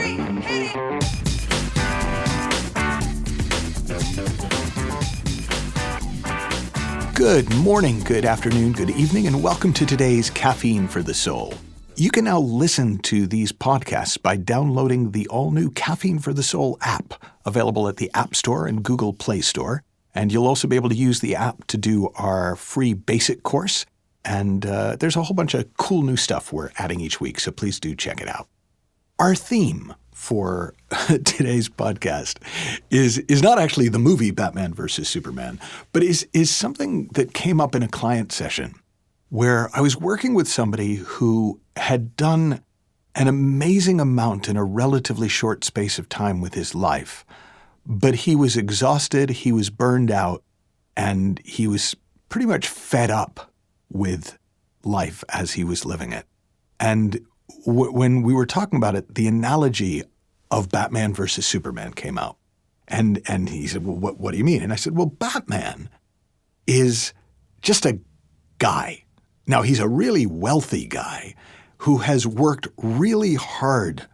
3, hit it! Good morning, good afternoon, good evening, and welcome to today's Caffeine for the Soul. You can now listen to these podcasts by downloading the all-new Caffeine for the Soul app, available at the App Store and Google Play Store. And you'll also be able to use the app to do our free basic course. And there's a whole bunch of cool new stuff we're adding each week, so please do check it out. Our theme for today's podcast is not actually the movie Batman versus Superman, but is something that came up in a client session where I was working with somebody who had done an amazing amount in a relatively short space of time with his life, but he was exhausted, he was burned out, and he was pretty much fed up with life as he was living it. And when we were talking about it, the analogy of Batman versus Superman came out. And he said, well, what do you mean? And I said, well, Batman is just a guy. Now, he's a really wealthy guy who has worked really hard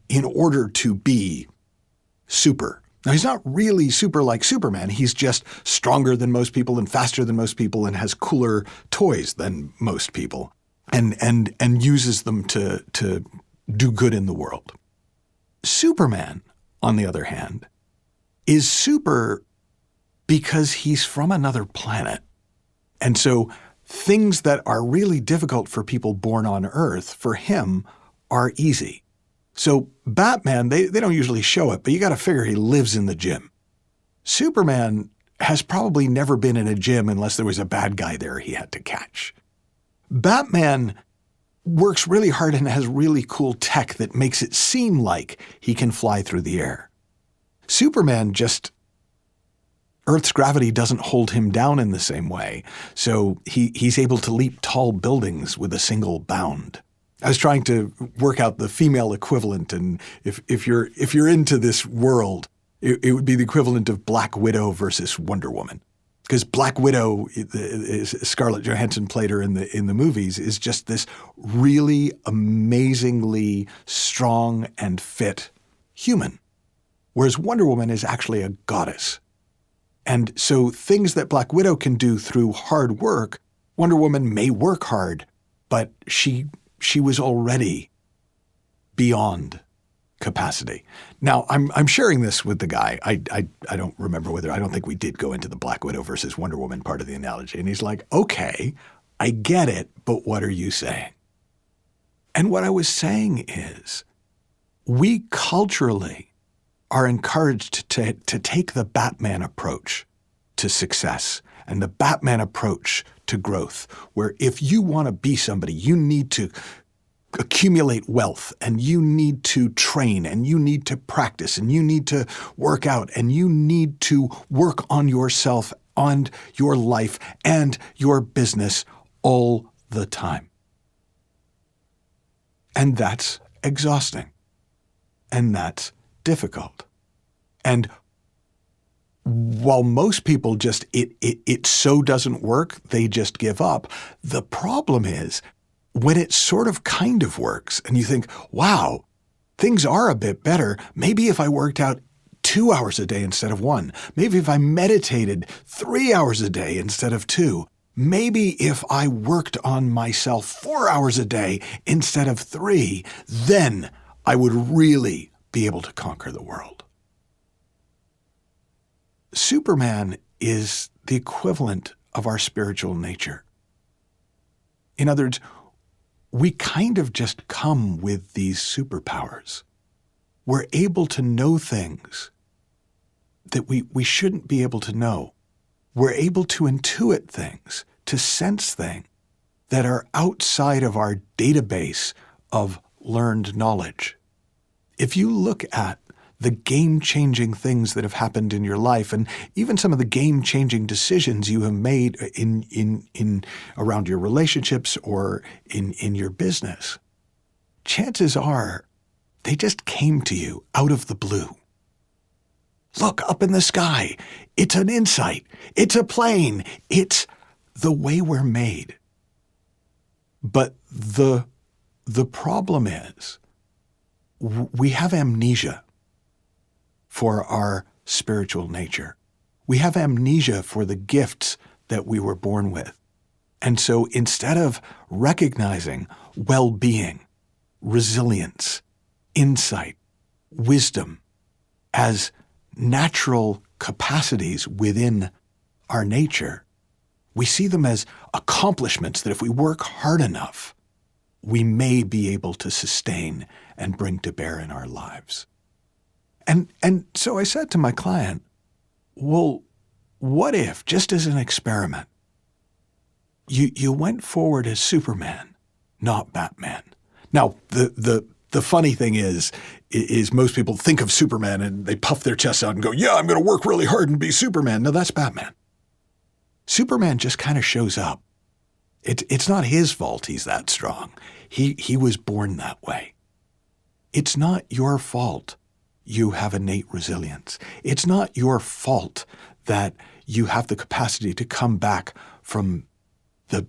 in order to be super. Now, he's not really super like Superman. He's just stronger than most people and faster than most people and has cooler toys than most people and uses them to do good in the world. Superman, on the other hand, is super because he's from another planet. And so things that are really difficult for people born on Earth, for him, are easy. So Batman, they don't usually show it, but you got to figure he lives in the gym. Superman has probably never been in a gym unless there was a bad guy there he had to catch. Batman works really hard and has really cool tech that makes it seem like he can fly through the air. Superman Earth's gravity doesn't hold him down in the same way, so he's able to leap tall buildings with a single bound. I was trying to work out the female equivalent, and if you're into this world, it would be the equivalent of Black Widow versus Wonder Woman. Because Black Widow, Scarlett Johansson played her in the movies, is just this really amazingly strong and fit human, whereas Wonder Woman is actually a goddess. And so things that Black Widow can do through hard work, Wonder Woman may work hard, but she was already beyond capacity. Now, I'm sharing this with the guy. I don't remember I don't think we did go into the Black Widow versus Wonder Woman part of the analogy. And he's like, okay, I get it, but what are you saying? And what I was saying is, we culturally are encouraged to take the Batman approach to success and the Batman approach to growth, where if you want to be somebody, you need to accumulate wealth and you need to train and you need to practice and you need to work out and you need to work on yourself and your life and your business all the time. And that's exhausting. And that's difficult. And while most people just, it so doesn't work, they just give up. The problem is when it sort of kind of works and you think, wow, things are a bit better. Maybe if I worked out 2 hours a day instead of 1, maybe if I meditated 3 hours a day instead of 2, maybe if I worked on myself 4 hours a day instead of 3, then I would really be able to conquer the world. Superman is the equivalent of our spiritual nature. In other words, we kind of just come with these superpowers. We're able to know things that we shouldn't be able to know. We're able to intuit things, to sense things that are outside of our database of learned knowledge. If you look at the game-changing things that have happened in your life, and even some of the game-changing decisions you have made in around your relationships or in your business, chances are they just came to you out of the blue. Look up in the sky. It's an insight. It's a plane. It's the way we're made. But the problem is we have amnesia for our spiritual nature. We have amnesia for the gifts that we were born with. And so instead of recognizing well-being, resilience, insight, wisdom as natural capacities within our nature, we see them as accomplishments that if we work hard enough, we may be able to sustain and bring to bear in our lives. And so I said to my client, well, what if, just as an experiment, you went forward as Superman, not Batman? Now, the funny thing is most people think of Superman and they puff their chests out and go, yeah, I'm going to work really hard and be Superman. No, that's Batman. Superman just kind of shows up. It's not his fault he's that strong. He was born that way. It's not your fault you have innate resilience. It's not your fault that you have the capacity to come back from the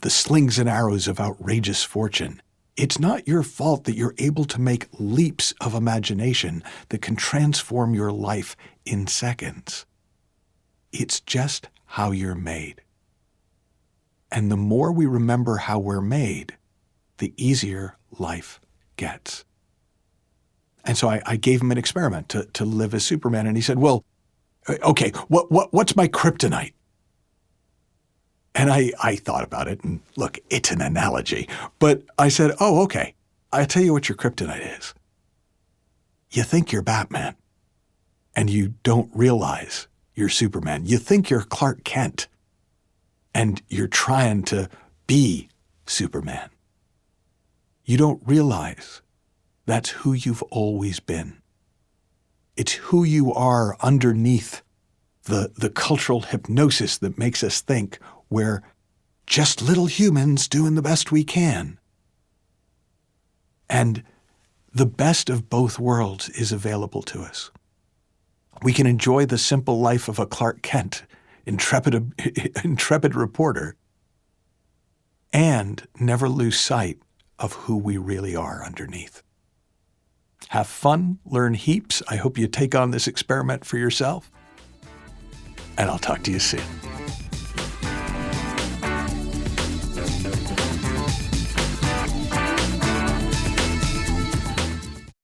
slings and arrows of outrageous fortune. It's not your fault that you're able to make leaps of imagination that can transform your life in seconds. It's just how you're made. And the more we remember how we're made, the easier life gets. And so I gave him an experiment to live as Superman. And he said, well, okay, what's my kryptonite? And I thought about it, and look, it's an analogy. But I said, oh, okay, I'll tell you what your kryptonite is. You think you're Batman, and you don't realize you're Superman. You think you're Clark Kent, and you're trying to be Superman. You don't realize that's who you've always been. It's who you are underneath the cultural hypnosis that makes us think we're just little humans doing the best we can. And the best of both worlds is available to us. We can enjoy the simple life of a Clark Kent, intrepid reporter, and never lose sight of who we really are underneath. Have fun, learn heaps. I hope you take on this experiment for yourself. And I'll talk to you soon.